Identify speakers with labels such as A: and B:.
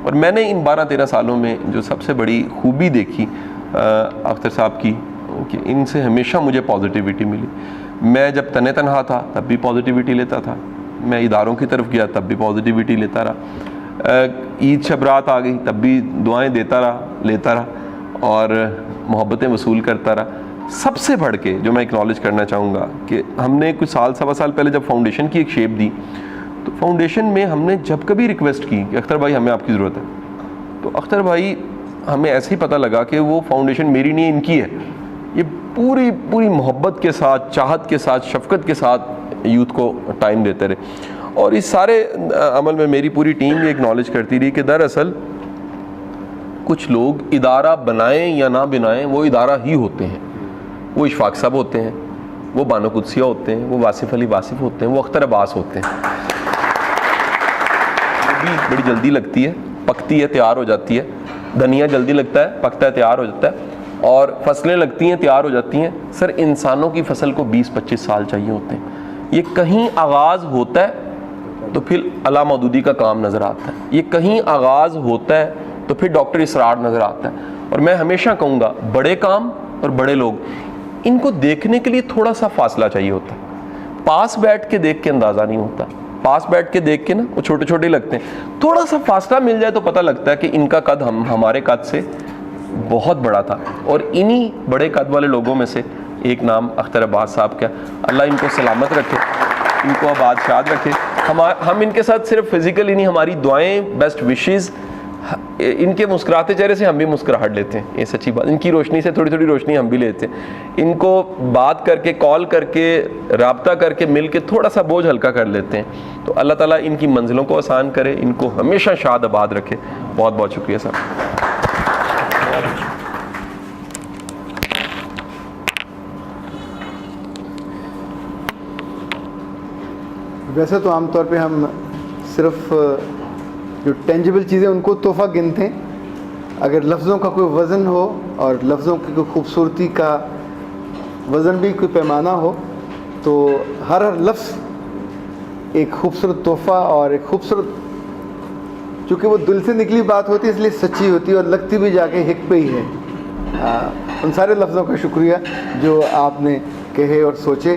A: اور میں نے ان 12-13 سالوں میں جو سب سے بڑی خوبی دیکھی اختر صاحب کی کہ ان سے ہمیشہ مجھے پازیٹیوٹی ملی. میں جب تنہا تنہا تھا تب بھی پازیٹیوٹی لیتا تھا, میں اداروں کی طرف گیا تب بھی پازیٹیوٹی لیتا رہا, عید شب رات آ گئی تب بھی دعائیں دیتا رہا, لیتا رہا اور محبتیں وصول کرتا رہا. سب سے بڑھ کے جو میں اکنالج کرنا چاہوں گا کہ ہم نے کچھ سوا سال پہلے جب فاؤنڈیشن کی ایک شیپ دی تو فاؤنڈیشن میں ہم نے جب کبھی ریکویسٹ کی کہ اختر بھائی ہمیں آپ کی ضرورت ہے, تو اختر بھائی ہمیں ایسے ہی پتہ لگا کہ وہ فاؤنڈیشن میری نہیں ان کی ہے. یہ پوری محبت کے ساتھ, چاہت کے ساتھ, شفقت کے ساتھ یوتھ کو ٹائم دیتے رہے. اور اس سارے عمل میں میری پوری ٹیم یہ اکنالج کرتی رہی کہ دراصل کچھ لوگ ادارہ بنائیں یا نہ بنائیں وہ ادارہ ہی ہوتے ہیں. وہ اشفاق صاحب ہوتے ہیں, وہ بانو قدسیہ ہوتے ہیں, وہ واصف علی واصف ہوتے ہیں, وہ اختر عباس ہوتے ہیں. بھی بڑی جلدی لگتی ہے, پکتی ہے, تیار ہو جاتی ہے. دھنیا جلدی لگتا ہے, پکتا ہے, تیار ہو جاتا ہے. اور فصلیں لگتی ہیں, تیار ہو جاتی ہیں. سر انسانوں کی فصل کو 20-25 سال چاہیے ہوتے ہیں. یہ کہیں آغاز ہوتا ہے تو پھر علا مودودی کا کام نظر آتا ہے, یہ کہیں آغاز ہوتا ہے تو پھر ڈاکٹر اسرار نظر آتا ہے. اور میں ہمیشہ کہوں گا بڑے کام اور بڑے لوگ ان کو دیکھنے کے لیے تھوڑا سا فاصلہ چاہیے ہوتا ہے. پاس بیٹھ کے دیکھ کے اندازہ نہیں ہوتا. پاس بیٹھ کے دیکھ کے نا وہ چھوٹے چھوٹے لگتے ہیں, تھوڑا سا فاصلہ مل جائے تو پتہ لگتا ہے کہ ان کا قد ہمارے قد سے بہت بڑا تھا. اور انہی بڑے قد والے لوگوں میں سے ایک نام اختر عباس صاحب کا. اللہ ان کو سلامت رکھے, ان کو آباد شاد رکھے. ہم ان کے ساتھ صرف فزیکلی نہیں, ہماری دعائیں, بیسٹ وشز, ان کے مسکراتے چہرے سے ہم بھی مسکراہٹ لیتے ہیں. یہ سچی بات, ان کی روشنی سے تھوڑی تھوڑی روشنی ہم بھی لیتے ہیں. ان کو بات کر کے, کال کر کے, رابطہ کر کے, مل کے تھوڑا سا بوجھ ہلکا کر لیتے ہیں. تو اللہ تعالیٰ ان کی منزلوں کو آسان کرے, ان کو ہمیشہ شاد آباد رکھے. بہت بہت شکریہ صاحب.
B: ویسے تو عام طور پہ ہم صرف جو ٹینجیبل چیزیں ان کو تحفہ گنتے ہیں. اگر لفظوں کا کوئی وزن ہو اور لفظوں کی کوئی خوبصورتی کا وزن بھی کوئی پیمانہ ہو تو ہر لفظ ایک خوبصورت تحفہ اور ایک خوبصورت, چونکہ وہ دل سے نکلی بات ہوتی ہے اس لیے سچی ہوتی ہے اور لگتی بھی جا کے حق پہ ہی ہے. ان سارے لفظوں کا شکریہ جو آپ نے کہے اور سوچے.